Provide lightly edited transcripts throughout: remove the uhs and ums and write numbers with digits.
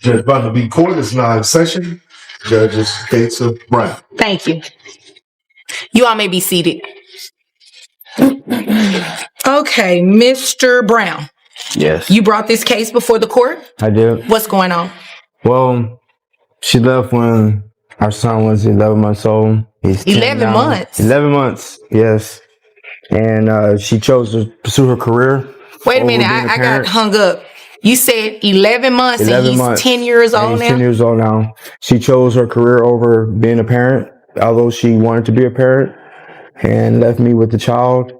Judge Butler B. Court is now in session. Judges Gates Brown. Thank you. You all may be seated. Okay, Mr. Brown. Yes. You brought this case before the court? I did. What's going on? Well, she left when our son was 11 months old. He's 11 months? 11 months, yes. And she chose to pursue her career. Wait a minute, I got hung up. You said 11 months 11 and he's months. 10 years old now? He's 10 years old now. She chose her career over being a parent, although she wanted to be a parent, and left me with the child.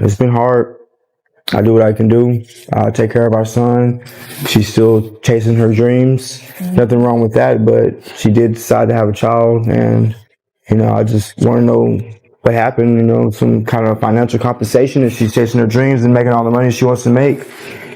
It's been hard. I do what I can do. Take care of our son. She's still chasing her dreams. Nothing wrong with that, but she did decide to have a child, and, I just want to know what happened, some kind of financial compensation if she's chasing her dreams and making all the money she wants to make.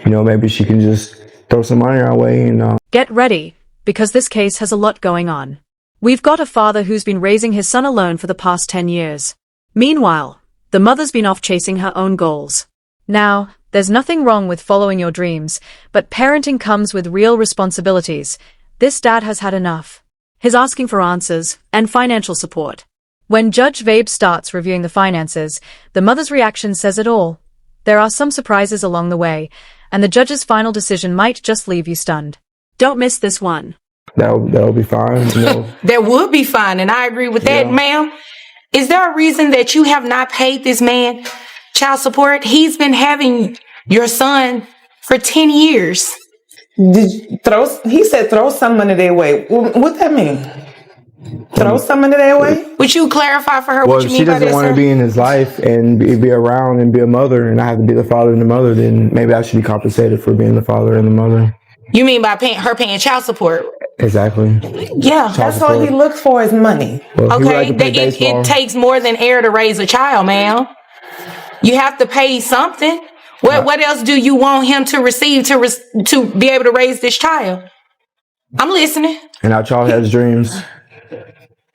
Maybe she can just throw some money our way and... Get ready, because this case has a lot going on. We've got a father who's been raising his son alone for the past 10 years. Meanwhile, the mother's been off chasing her own goals. Now, there's nothing wrong with following your dreams, but parenting comes with real responsibilities. This dad has had enough. He's asking for answers and financial support. When Judge Vabe starts reviewing the finances, the mother's reaction says it all. There are some surprises along the way, and the judge's final decision might just leave you stunned. Don't miss this one. That'll be fine. That would be fine, and I agree with that, ma'am. Is there a reason that you have not paid this man child support? He's been having your son for 10 years. He said throw some money their way. What that mean? Throw some money their way? Would you clarify for her well, what you mean by that, she doesn't want to be in his life and be around and be a mother, and I have to be the father and the mother, then maybe I should be compensated for being the father and the mother. You mean by her paying child support? Exactly. Yeah. That's all he looks for is money. Well, okay. It takes more than air to raise a child, ma'am. You have to pay something. What else do you want him to receive to be able to raise this child? I'm listening. And our child has dreams.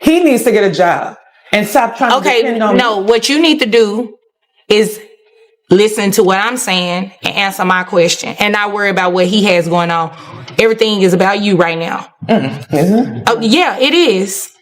He needs to get a job and stop trying to depend on no, what you need to do is listen to what I'm saying and answer my question and not worry about what he has going on. Everything is about you right now. Isn't it? Oh, yeah, it is.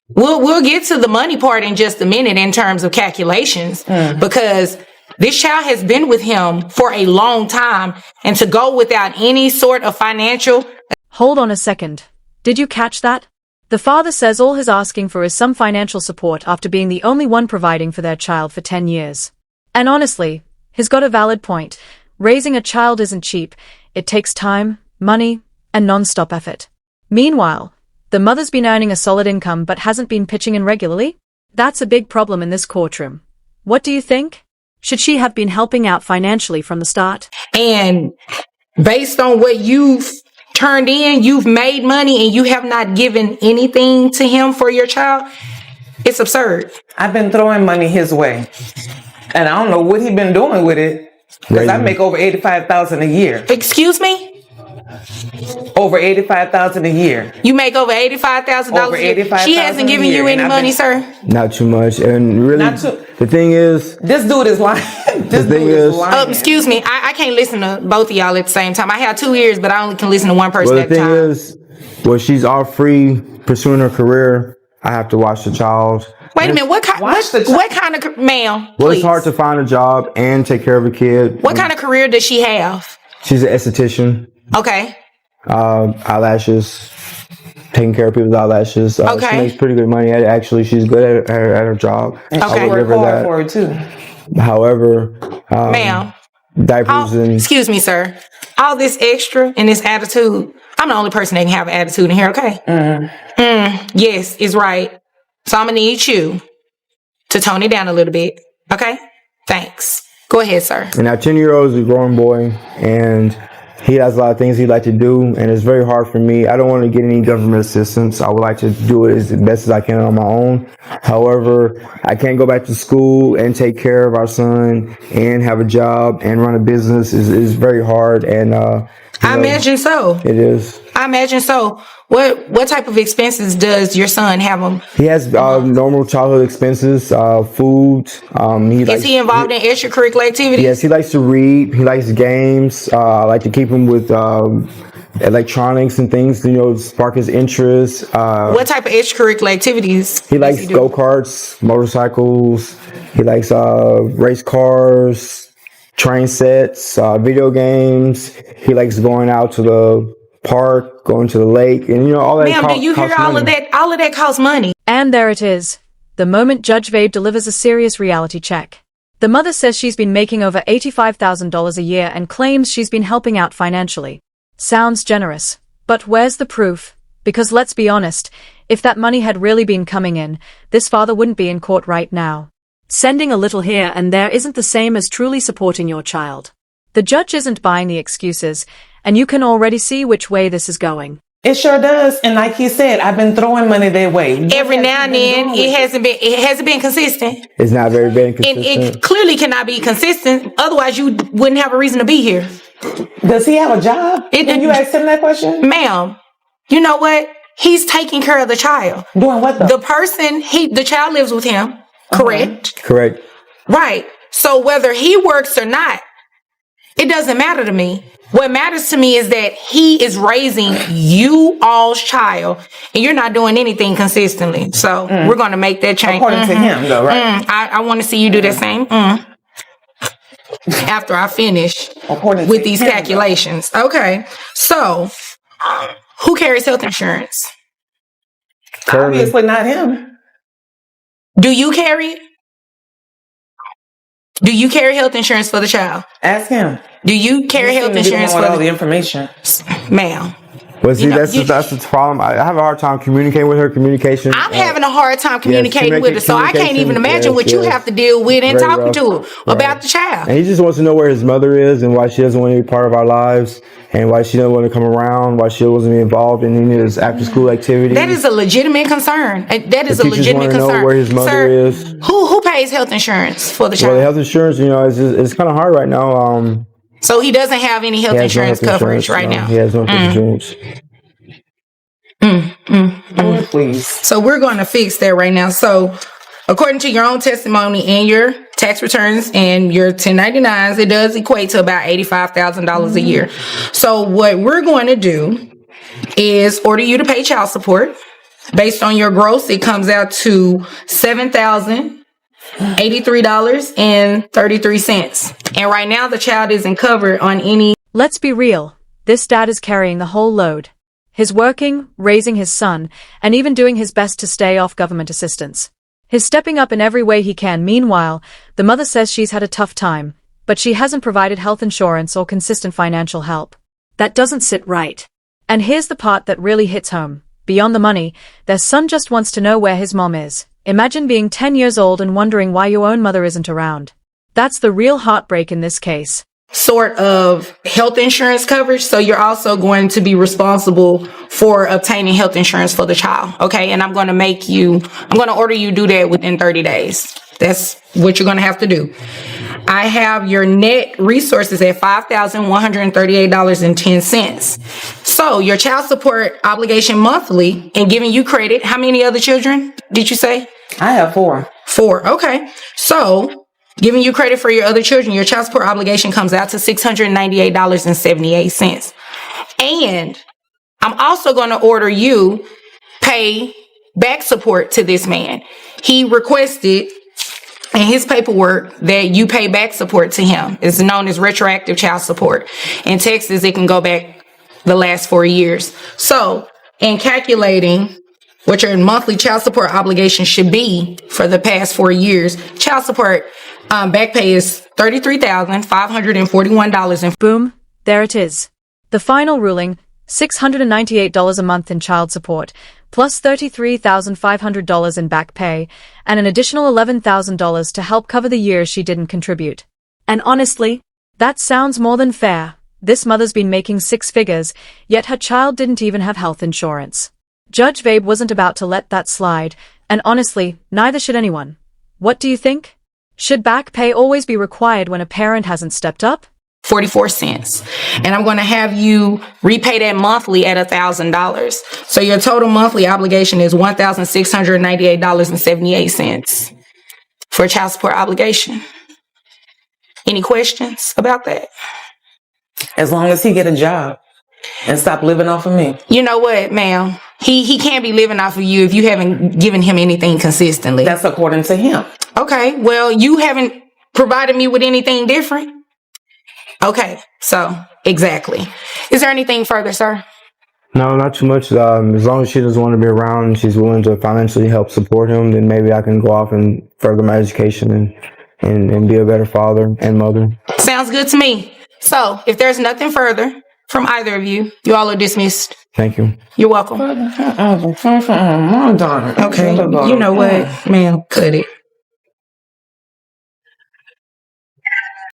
We'll get to the money part in just a minute in terms of calculations because this child has been with him for a long time, and to go without any sort of financial... Hold on a second. Did you catch that? The father says all he's asking for is some financial support after being the only one providing for their child for 10 years. And honestly, he's got a valid point. Raising a child isn't cheap. It takes time, money, and non-stop effort. Meanwhile, the mother's been earning a solid income but hasn't been pitching in regularly? That's a big problem in this courtroom. What do you think? Should she have been helping out financially from the start? And based on what you've turned in, you've made money and you have not given anything to him for your child? It's absurd. I've been throwing money his way. And I don't know what he's been doing with it. Because I make over $85,000 a year. Excuse me? Over $85,000 a year. You make over $85,000 a year? She hasn't given you any money, sir? Not too much. And really, the thing is... This dude is lying. Excuse me. I can't listen to both of y'all at the same time. I have 2 ears, but I only can listen to one person at a time. Well, the thing is, she's all free pursuing her career. I have to watch the child. Wait a minute. What kind of... Ma'am, well, it's hard to find a job and take care of a kid. What kind of career does she have? She's an esthetician. Okay. Eyelashes, taking care of people's eyelashes. Okay. She makes pretty good money. Actually, she's good at her job. And okay. I would give her that. For her too. However, ma'am, diapers and... Excuse me, sir. All this extra and this attitude, I'm the only person that can have an attitude in here, okay? Yes, it's right. So I'm going to need you to tone it down a little bit, okay? Thanks. Go ahead, sir. And our 10-year-old is a growing boy, and he has a lot of things he'd like to do, and it's very hard for me. I don't want to get any government assistance. I would like to do it as best as I can on my own. However, I can't go back to school and take care of our son and have a job and run a business. Is very hard, and I imagine so. It is. I imagine so. What type of expenses does your son have? He has normal childhood expenses, food. Is he involved in extracurricular activities? Yes, he likes to read. He likes games. I like to keep him with electronics and things, spark his interest. What type of extracurricular activities He does likes he do? go-karts, motorcycles. He likes race cars, train sets, video games. He likes going out to the park, going to the lake, and all that. Ma'am, do you hear all of that? All of that costs money. And there it is. The moment Judge Vabe delivers a serious reality check. The mother says she's been making over $85,000 a year and claims she's been helping out financially. Sounds generous. But where's the proof? Because let's be honest, if that money had really been coming in, this father wouldn't be in court right now. Sending a little here and there isn't the same as truly supporting your child. The judge isn't buying the excuses, and you can already see which way this is going. It sure does. And like he said, I've been throwing money their way. Every now and then, it hasn't been consistent. It's not very And consistent. it clearly cannot be consistent. Otherwise, you wouldn't have a reason to be here. Does he have a job? Can you ask him that question? Ma'am, you know what? He's taking care of the child. Doing what though? The child lives with him. Correct? Correct. Right. So whether he works or not, it doesn't matter to me. What matters to me is that he is raising you all's child, and you're not doing anything consistently. So we're going to make that change. According to him, though, right? I want to see you do the same. After I finish with these calculations. Okay. So, who carries health insurance? Obviously not him. Do you carry it? Do you carry health insurance for the child? Ask him. Do you carry health insurance for all the information? Ma'am? But see, that's the problem. I have a hard time communicating with her. Communication. I'm having a hard time communicating with her, so I can't even imagine what you have to deal with and Very talking rough. to her about the child. And he just wants to know where his mother is and why she doesn't want to be part of our lives and why she doesn't want to come around, why she wasn't involved in any of his after school activities. That is a legitimate concern. That is a teachers legitimate want to know concern. where his mother Sir, is. Who pays health insurance for the Well, the child? health insurance, it's kind of hard right now. So he doesn't have any health He has no insurance health coverage right no. now. He has no health insurance. Please. So we're going to fix that right now. So according to your own testimony and your tax returns and your 1099s, it does equate to about $85,000 a year. So what we're going to do is order you to pay child support. Based on your gross, it comes out to $7,083.33. And right now the child isn't covered on any. Let's be real. This dad is carrying the whole load. He's working, raising his son, and even doing his best to stay off government assistance. He's stepping up in every way he can. Meanwhile, the mother says she's had a tough time, but she hasn't provided health insurance or consistent financial help. That doesn't sit right. And here's the part that really hits home. Beyond the money, their son just wants to know where his mom is. Imagine being 10 years old and wondering why your own mother isn't around. That's the real heartbreak in this case. Sort of health insurance coverage. So you're also going to be responsible for obtaining health insurance for the child. Okay. And I'm going to order you do that within 30 days. That's what you're going to have to do. I have your net resources at $5,138.10. So your child support obligation monthly and giving you credit. How many other children did you say? I have 4. 4. Okay. So giving you credit for your other children, your child support obligation comes out to $698.78. And I'm also going to order you pay back support to this man. He requested in his paperwork that you pay back support to him. It's known as retroactive child support. In Texas, it can go back the last 4 years. So in calculating what your monthly child support obligation should be for the past 4 years, child support back pay is $33,541. Boom, there it is. The final ruling, $698 a month in child support, plus $33,500 in back pay, and an additional $11,000 to help cover the years she didn't contribute. And honestly, that sounds more than fair. This mother's been making 6 figures, yet her child didn't even have health insurance. Judge Vabe wasn't about to let that slide, and honestly, neither should anyone. What do you think? Should back pay always be required when a parent hasn't stepped up? 44 cents. And I'm going to have you repay that monthly at $1,000. So your total monthly obligation is $1,698.78 for child support obligation. Any questions about that? As long as he get a job. and stop living off of me. You know what, ma'am? He can't be living off of you if you haven't given him anything consistently. That's according to him. Okay, well, you haven't provided me with anything different. Okay, so exactly. Is there anything further, sir? No, not too much. As long as she doesn't want to be around and she's willing to financially help support him, then maybe I can go off and further my education and be a better father and mother. Sounds good to me. So, if there's nothing further from either of you, you all are dismissed. Thank you. You're welcome. Okay, you know what, ma'am? Cut it.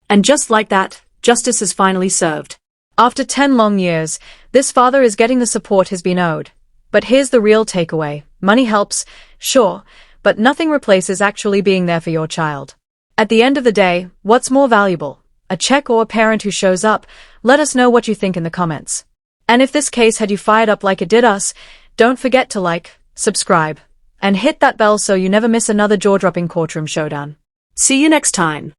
And just like that, justice is finally served. After 10 long years, this father is getting the support he's been owed. But here's the real takeaway. Money helps, sure, but nothing replaces actually being there for your child. At the end of the day, what's more valuable? A check or a parent who shows up? Let us know what you think in the comments. And if this case had you fired up like it did us, don't forget to like, subscribe, and hit that bell so you never miss another jaw-dropping courtroom showdown. See you next time.